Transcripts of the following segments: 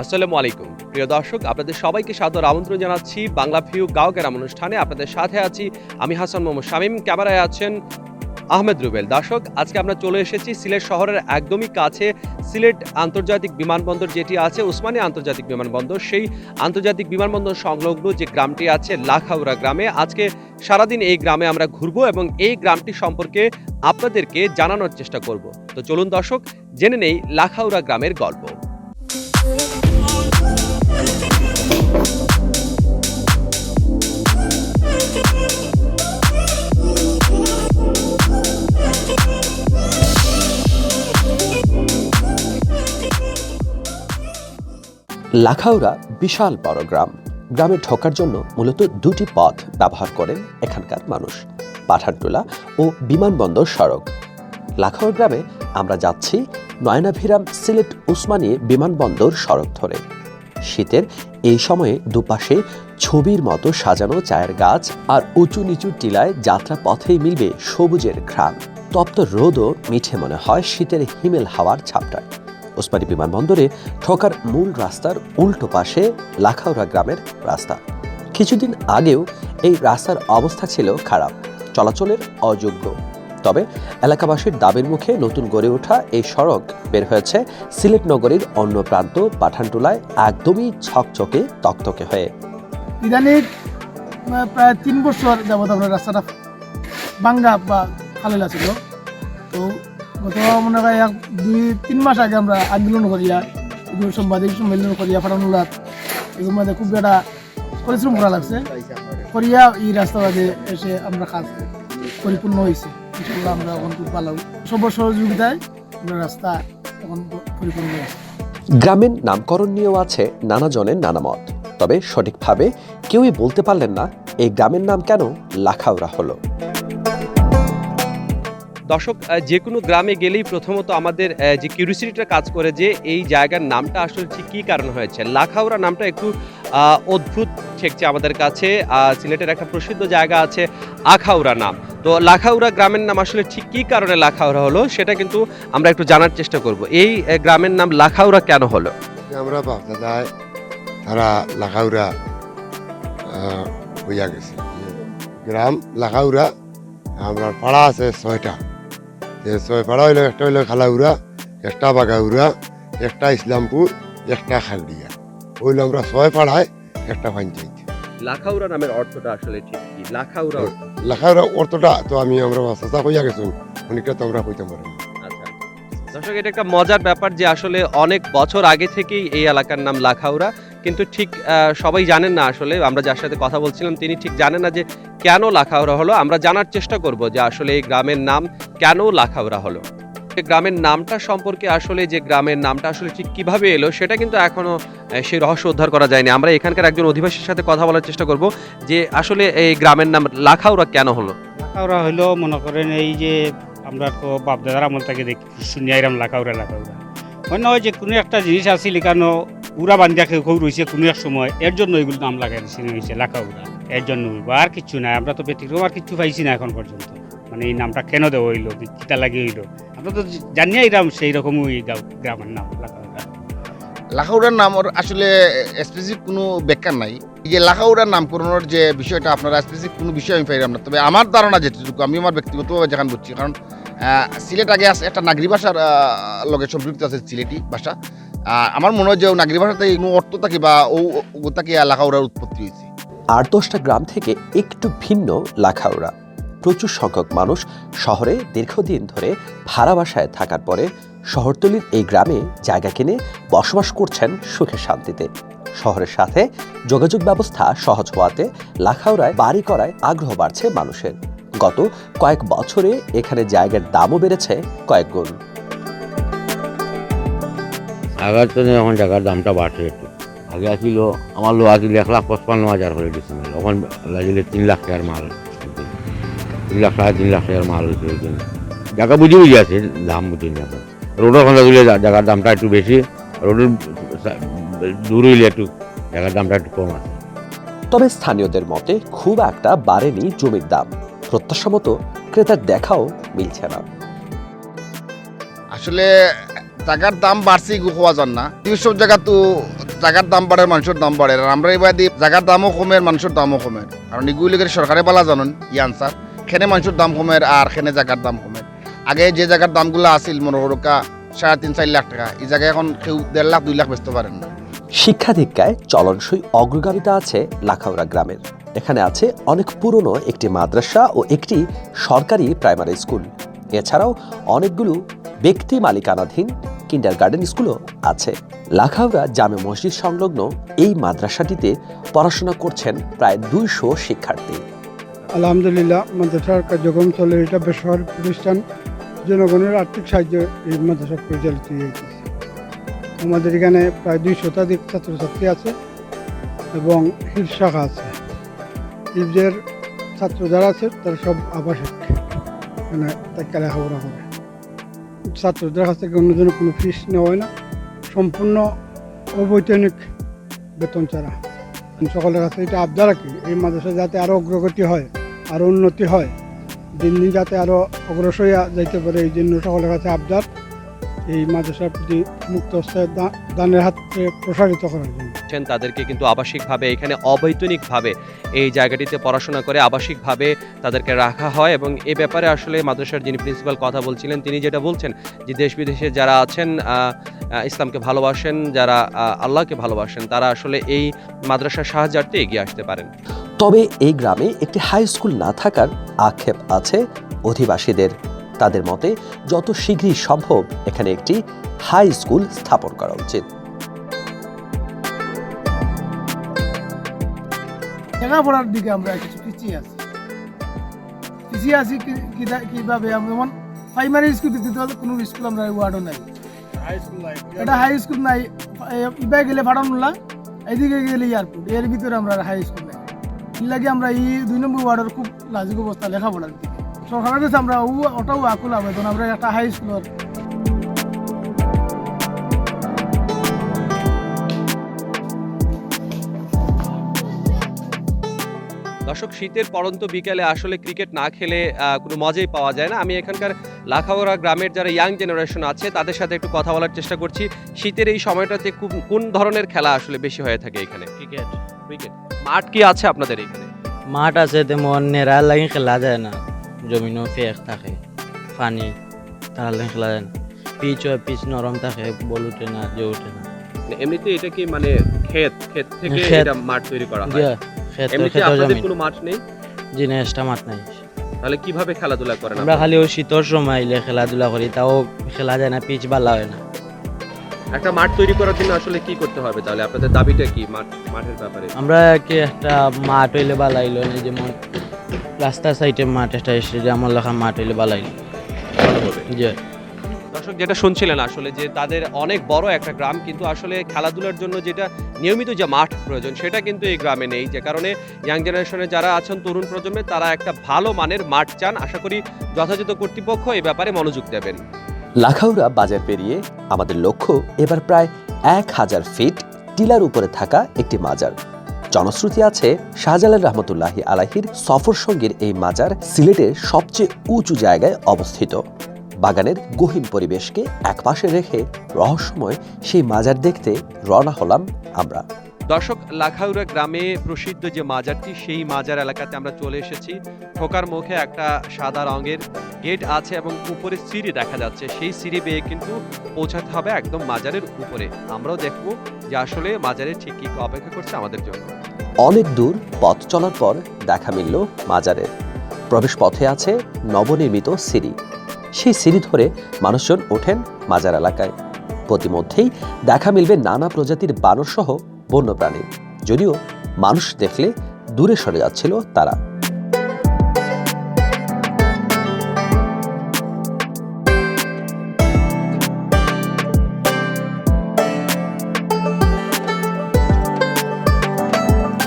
আসসালামু আলাইকুম প্রিয় দর্শক, আপনাদের সবাইকে সাদর আমন্ত্রণ জানাচ্ছি বাংলা ভিউ গাঁও গ্রাম অনুষ্ঠানে। আপনাদের সাথে আছি আমি হাসান মোহাম্মদ শামীম, ক্যামেরায় আছেন আহমেদ রুবেল। দর্শক, আজকে আমরা চলে এসেছি সিলেট শহরের একদমই কাছে সিলেট আন্তর্জাতিক বিমানবন্দর যেটি আছে, উসমানী আন্তর্জাতিক বিমানবন্দর, সেই আন্তর্জাতিক বিমানবন্দর সংলগ্ন যে গ্রামটি আছে লাখাউড়া গ্রামে। আজকে সারাদিন এই গ্রামে আমরা ঘুরবো এবং এই গ্রামটি সম্পর্কে আপনাদেরকে জানানোর চেষ্টা করব। তো চলুন দর্শক, জেনে নেই লাখাউড়া গ্রামের গল্প। লাখাউড়া বিশাল বড় গ্রাম। গ্রামে ঢোকার জন্য মূলত দুটি পথ ব্যবহার করেন এখানকার মানুষ, পাঠানটোলা ও বিমানবন্দর সড়ক। লাখাউড়া গ্রামে আমরা যাচ্ছি নয়নাভিরাম সিলেট উসমানী বিমানবন্দর সড়ক ধরে। শীতের এই সময়ে দুপাশে ছবির মতো সাজানো চায়ের গাছ আর উঁচু নিচু টিলায় যাত্রা পথেই মিলবে সবুজের ঘ্রাণ। তপ্ত রোদও মিঠে মনে হয় শীতের হিমেল হাওয়ার ছাপটায়। উসমানী বিমানবন্দরে ঢোকার মূল রাস্তার উল্টো পাশে লাখাউড়া গ্রামের রাস্তা। কিছুদিন আগেও এই রাস্তার অবস্থা ছিল খারাপ, চলাচলের অযোগ্য। তবে এলাকাবাসীর দাবির মুখে নতুন গড়ে ওঠা এই সড়ক বের হয়েছে সিলেট নগরীর অন্য প্রান্ত পাঠানটোলায় একদমই ছকচকে তকতকে হয়ে। ইদানিং প্রায় 3 বছর যাবত আমরা রাস্তাটা ভাঙ্গা বা খালেলা ছিল। তো গত মনে হয় 2-3 মাস আগে আমরা আন্দোলন করিয়া সাংবাদিক সম্মেলন করিয়া ফাটানুলাত এগুলোর মধ্যে খুব একটা পরিশ্রম করা লাগছে করিয়া এই রাস্তা বাদে এসে আমরা কাজ পরিপূর্ণ হয়েছে। ইনশাআল্লাহ আমরা এখন খুব ভালো সবার সহযোগিতায় আমরা রাস্তা এখন পরিপূর্ণ হয়েছে। গ্রামের নামকরণ নিয়েও আছে নানা জনের নানা মত, তবে সঠিকভাবে কেউই বলতে পারলেন না এই গ্রামের নাম কেন লাখাউড়া হলো। দর্শক, যে কোনো গ্রামে গেলেই প্রথমত আমাদের যে কিউরিসিটিটা কাজ করে যে এই জায়গার নামটা আসলে ঠিক কী কারণ হয়েছে। লাখাউড়া নামটা একটু অদ্ভুত ঠেকছে আমাদের কাছে। সিলেটের একটা প্রসিদ্ধ জায়গা আছে আখাউড়া নাম। তো লাখাউড়া গ্রামের নাম আসলে ঠিক কী কারণে লাখাউড়া হলো সেটা কিন্তু আমরা একটু জানার চেষ্টা করব। এই গ্রামের নাম লাখাউড়া কেন হলো? আমরা বাপ দাদায় তারা লাখাউড়া হইয়া গেছে। গ্রাম লাখাউড়া, আমরা পাড়া আছে 6টা। 6 পাড়া হইল, একটা হইল খালাউড়া, একটা বাগাউড়া, একটা ইসলামপুর, একটা খালদিয়া। হইল আমরা 6 পাড়ায় একটা পঞ্চায়েত। লাখাউড়া নামের অর্থটা আসলে ঠিক কি? লাখাউড়া লাখাউড়া অর্থটা তো আমরা চাচা হইয়া গেছি, অনেকটা তো আমরা হইতে পারি। আচ্ছা দর্শক, এটা একটা মজার ব্যাপার যে আসলে অনেক বছর আগে থেকেই এই এলাকার নাম লাখাউড়া, কিন্তু ঠিক সবাই জানেন না। আসলে আমরা যার সাথে কথা বলছিলাম তিনি ঠিক জানেন না যে কেন লাখাউড়া হলো। আমরা জানার চেষ্টা করব যে আসলে এই গ্রামের নাম কেন লাখাউড়া হলো। গ্রামের নামটা সম্পর্কে আসলে যে গ্রামের নামটা আসলে ঠিক কিভাবে এলো সেটা কিন্তু এখনো সেই রহস্য উদ্ধার করা যায়নি। আমরা এখানকার একজন অধিবাসীর সাথে কথা বলার চেষ্টা করব যে আসলে এই গ্রামের নাম লাখাউড়া কেন হলো। লাখাউড়া হইলো মনে করেন এই যে আমরা তো বাপদাদার আমল থেকে দেখি শুনি আইরাম লাখাউড়া মনে হয় যে কোনো একটা জিনিস আছে লিখানো উড়া বান্ধিয়া কেউ রয়েছে কোনো এক সময়, এর জন্য এগুলো নাম লাগাই হয়েছে লাখাউড়া। এর জন্য আর কিচ্ছু নাই, আমরা তো ব্যতিক্রম আর কিচ্ছু পাইছি না এখন পর্যন্ত। মানে এই নামটা কেন দেওয়া হইলো, কিতা লাগিয়ে হইলো, আমরা তো জানিয়ে এরাম সেই রকমই গ্রামের নাম লাখাউড়া। লাখাউড়ার নাম আসলে স্পেসিফিক কোনো ব্যাখ্যা নাই। এই যে লাখাউড়ার নামকরণের যে বিষয়টা আপনারা স্পেসিফিক কোনো বিষয় আমি পাইলাম না। তবে আমার ধারণা যেটুকু আমি আমার ব্যক্তিগতভাবে যেখানে বুঝছি, কারণ সিলেট আগে একটা নাগরি ভাষার লগে সম্পৃক্ত আছে সিলেটি ভাষা। আমার মনে হয় যে নাগরি ভাষাতে কোনো অর্থ থাকে বা ও তাকে লাখাউড়ার উৎপত্তি হয়েছে। 8-10টা গ্রাম থেকে একটু ভিন্ন লাখাউড়া। প্রচুর সংখ্যক মানুষ শহরে দীর্ঘদিন ধরে ভাড়া বাসায় থাকার পরে শহরতলির এই গ্রামে জায়গা কিনে বসবাস করছেন সুখে শান্তিতে। শহরের সাথে যোগাযোগ ব্যবস্থা সহজ হওয়াতে লাখাউড়ায় বাড়ি করায় আগ্রহ বাড়ছে মানুষের। গত কয়েক বছরে এখানে জায়গার দামও বেড়েছে কয়েক গুণ। আগের তো এখন জায়গার দামটা বাড়ছে একটু। আগে আসছিল আমার লোক আসছিল 1,55,000 করে দিচ্ছিল, এখন লাগিলে 3 লাখ টাকার মাল, 3 লাখ টাকা 3 লাখ টাকার মাল হয়েছে। জায়গা বুঝি আছে, দাম বুঝি না। এখন রোডের ওখানে দিলে জায়গার দামটা একটু বেশি, রোডের দূর হইলে একটু জায়গার দামটা একটু কম আছে। তবে স্থানীয়দের মতে খুব একটা বাড়েনি জমির দাম, প্রত্যাশা মতো ক্রেতার দেখাও মিলছে না। আসলে টাকার দাম বাড়ছে হওয়া যান না, সব জায়গা তো জায়গার দাম বাড়ে মানুষের দাম বাড়ে আর আমরা এবার দিই জায়গার দামও কমের মানুষের দামও কমের কারণ এগুলিকে সরকারে বলা জানেন ই আনসার খেনে মানুষের দাম কমের আর খেনে জায়গার দাম কমের আগে যে জায়গার দামগুলো আসিল মনে করুকা 3.5-4 লাখ টাকা এই জায়গায় এখন কেউ 1.5 লাখ 2 লাখ বেচতে পারেন না। শিক্ষা দীক্ষায় চলনসই অগ্রগামিতা আছে লাখাউড়া গ্রামের। এখানে আছে অনেক পুরনো একটি মাদ্রাসা ও একটি সরকারি প্রাইমারি স্কুল। এছাড়াও অনেকগুলো ব্যক্তি মালিকানাধীন কিন্ডারগার্টেন স্কুলও আছে। লাখাউড়া জামে মসজিদ সংলগ্ন এই মাদ্রাসাটিতে পড়াশোনা করছেন প্রায় 200 শিক্ষার্থী। আলহামদুলিল্লাহ মাদ্রাসার কার্যক্রম চলে, এটা বেসরকারি প্রতিষ্ঠান, জনগণের আর্থিক সাহায্যে এই মাদ্রাসা পরিচালিত হয়েছে। আমাদের এখানে প্রায় 200 শতাধিক ছাত্রছাত্রী আছে এবং হিফজ শাখা আছে। হিফজের ছাত্র যারা আছে তারা সব আবাসিক, মানে তাকে লেখাপড়া করে। ছাত্রদের কাছ থেকে অন্যজনের কোনো ফিস নেওয়া হয় না, সম্পূর্ণ অবৈতনিক বেতন ছাড়া। সকলের কাছে এটা আবদার রাখি এই মাদ্রাসা যাতে আরও অগ্রগতি হয়, আরও উন্নতি হয়, দিন দিন যাতে আরও অগ্রসর হয়ে যাইতে পারে, এই জন্য সকলের কাছে আবদার এই মাদ্রাসার প্রতি মুক্ত হস্তে দানের হাতে প্রসারিত করার জন্য। তাদেরকে কিন্তু আবাসিকভাবে এখানে অবৈতনিকভাবে এই জায়গাটিতে পড়াশোনা করে আবাসিকভাবে তাদেরকে রাখা হয় এবং এ ব্যাপারে আসলে মাদ্রাসার যিনি প্রিন্সিপাল কথা বলছিলেন তিনি যেটা বলছেন যে দেশ বিদেশে যারা আছেন ইসলামকে ভালোবাসেন, যারা আল্লাহকে ভালোবাসেন, তারা আসলে এই মাদ্রাসার সাহায্যার্থে এগিয়ে আসতে পারেন। তবে এই গ্রামে একটি হাই স্কুল না থাকার আক্ষেপ আছে অধিবাসীদের। তাদের মতে যত শীঘ্রই সম্ভব এখানে একটি হাই স্কুল স্থাপন করা উচিত। লেখাপড়ার দিকে আমরা কিছু পিছিয়ে আছি কিভাবে যেমন প্রাইমারি স্কুল দিতে কোনো স্কুল আমরা ওয়ার্ডও নাই, এটা হাই স্কুল নাই। ইবাই গেলে ফাটানুল্লাহ, এইদিকে গেলে এয়ারপোর্ট, এর ভিতরে আমরা হাই স্কুল নাই। এর লাগে আমরা এই 2 নম্বর ওয়ার্ডের খুব লাজুক অবস্থা লেখাপড়ার দিকে। সরকারের কাছে আমরা ওটাও আকুল আবেদন আমরা একটা হাই স্কুলের। দর্শক, শীতের পড়ন্ত বিকেলে আসলে ক্রিকেট না খেলে কোনো মজাই পাওয়া যায় না। আমি এখানকার লাখাউড়া গ্রামের যারা ইয়াং জেনারেশন আছে তাদের সাথে একটু কথা বলার চেষ্টা করছি। শীতের এই সময়টাতে কোন ধরনের খেলা আসলে বেশি হয়ে থাকে এখানে? ক্রিকেট। মাঠ কি আছে আপনাদের এখানে? মাঠ আছে, তেমন নেড়া লাগে খেলা যায় না, জমিনও ফেক থাকে, পানি তার লাগে খেলা যায় না। পিচ নরম থাকে, বল উঠে না, যে উঠে না। এমনিতে এটা কি মানে ক্ষেত থেকে এটা মাঠ তৈরি করা হয়? এমনিতে খেতের আপনাদের জমি, কোনো মাঠ নেই? জি না, এক্সট্রা মাঠ নাই। তাহলে কিভাবে খেলাধুলা করেন আমরা খালি ওই শীতের সময় এলে খেলাধুলা করি, তাও খেলা যায় না, পিচ ভালো হয় না। একটা মাঠ তৈরি করার জন্য আসলে কি করতে হবে তাহলে? আপনাদের দাবিটা কি মাঠের ব্যাপারে? আমরা কি একটা মাঠ হইলে ভালো হইলো না, যেমন রাস্তার সাইডে মাঠ, একটা আমার লেখা মাঠ হইলে ভালো হইলো। জি দর্শক, যেটা শুনছিলেন আসলে যে তাদের অনেক বড় একটা গ্রাম, কিন্তু আসলে খেলাধুলার জন্য যেটা নিয়মিত যে মাঠ প্রয়োজন সেটা কিন্তু এই গ্রামে নেই। যে কারণে ইয়াং জেনারেশনে যারা আছেন, তরুণ প্রজন্মে, তারা একটা ভালো মানের মাঠ চান। আশা করি যথাযথ কর্তৃপক্ষ এই ব্যাপারে মনোযোগ দেবেন। লাখাউড়া বাজার পেরিয়ে আমাদের লক্ষ্য এবার প্রায় 1000 ফিট টিলার উপরে থাকা একটি মাজার। জনশ্রুতি আছে শাহজালাল রহমতুল্লাহি আলাইহির সফর সঙ্গীর এই মাজার সিলেটের সবচেয়ে উঁচু জায়গায় অবস্থিত। বাগানের গহীন পরিবেশকে একপাশে রেখে রহস্যময় সেই মাজার দেখতে রওনা হলাম আমরা। দর্শক, লাখাউড়া গ্রামে প্রসিদ্ধ যে মাজারটি, সেই মাজার এলাকাতে আমরা চলে এসেছি। ঢোকার মুখে একটা সাদা রঙের গেট আছে এবং উপরে সিঁড়ি দেখা যাচ্ছে। সেই সিঁড়ি বেয়ে কিন্তু পৌঁছাতে হবে একদম মাজারের উপরে। আমরাও দেখবো যে আসলে মাজারে ঠিক কি অপেক্ষা করছে আমাদের জন্য। অনেক দূর পথ চলার পর দেখা মিলল মাজারের। প্রবেশ পথে আছে নবনির্মিত সিঁড়ি। সেই সিঁড়ি ধরে মানুষজন ওঠেন মাজার এলাকায়। প্রতিমধ্যেই দেখা মিলবে নানা প্রজাতির বানর সহ বন্যপ্রাণী, যদিও মানুষ দেখলে দূরে সরে যাচ্ছিল তারা।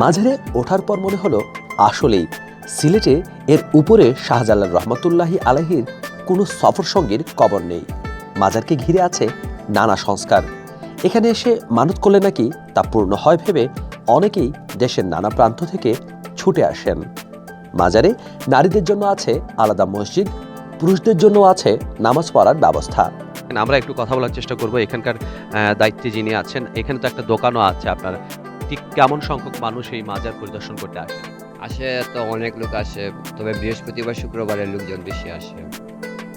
মাঝারে ওঠার পর মনে হলো আসলেই সিলেটে এর উপরে শাহজালাল রহমতুল্লাহি আলাইহির কোনো সফর সঙ্গীর কবর নেই। মাজারকে ঘিরে আছে নানা সংস্কার। এখানে এসে মানত করলে নাকি তা পূর্ণ হয় ভেবে অনেকেই দেশের নানা প্রান্ত থেকে ছুটে আসেন। মাজারে নারীদের জন্য আছে আলাদা মসজিদ, পুরুষদের জন্য আছে নামাজ পড়ার ব্যবস্থা। আমরা একটু কথা বলার চেষ্টা করব এখানকার দায়িত্বে যিনি আছেন। এখানে তো একটা দোকানও আছে আপনার, ঠিক কেমন সংখ্যক মানুষ এই মাজার পরিদর্শন করতে আসে? আসে তো অনেক লোক আসে, তবে বৃহস্পতিবার শুক্রবারে লোকজন বেশি আসে।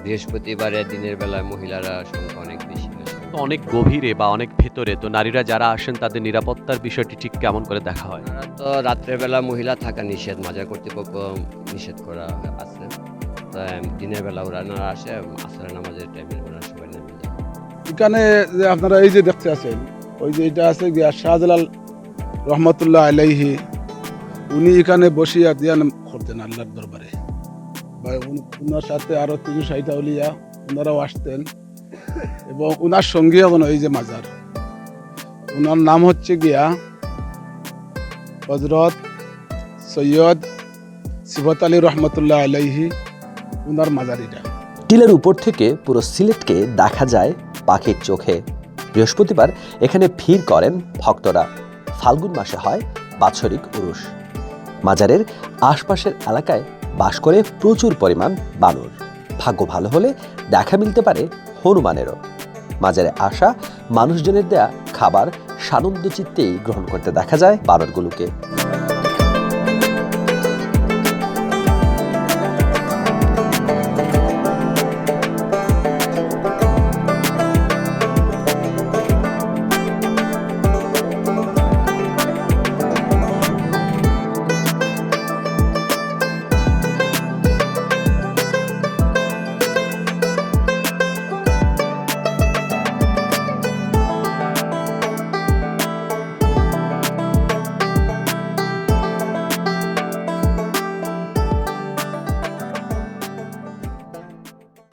বৃহস্পতিবারে দিনের বেলায় মহিলারা সংখ্যা অনেক বেশি আসে। তো অনেক গভীরে বা অনেক ভেতরে, তো নারীরা যারা আসেন তাদের নিরাপত্তার বিষয়টি ঠিক কেমন করে দেখা হয়? ওনারা তো রাত্রের বেলা মহিলা থাকা নিষেধ, মাজার কর্তৃপক্ষ নিষেধ করা আছে। তো দিনের বেলা ওনারা আসে, আসরের নামাজের টাইমে ওনারা সবাই নেমে যায়। এখানে যে আপনারা এই যে দেখতে আছেন, ওই যে এটা আছে গিয়া শাহজালাল রহমতুল্লাহ আলাইহি, উনি এখানে বসিয়া ধ্যান করতেন আল্লাহর দরবারে। বা উনার সাথে আরো 360 আউলিয়া ওনারাও আসতেন, এবং উনার সঙ্গে এখন এই যে মাজার, উনার নাম হচ্ছে গিয়া হযরত সৈয়দ সিফত আলী রহমতুল্লাহ আলাইহি, উনার মাজার এটা। টিলের উপর থেকে পুরো সিলেটকে দেখা যায় পাখির চোখে। বৃহস্পতিবার এখানে ভিড় করেন ভক্তরা। ফাল্গুন মাসে হয় বাৎসরিক উরুস। মাজারের আশপাশের এলাকায় বাস করে প্রচুর পরিমাণ বানর। ভাগ্য ভালো হলে দেখা মিলতে পারে হনুমানেরও। মাজারে আসা মানুষজনের দেয়া খাবার সানন্দ চিত্তেই গ্রহণ করতে দেখা যায় বানরগুলোকে।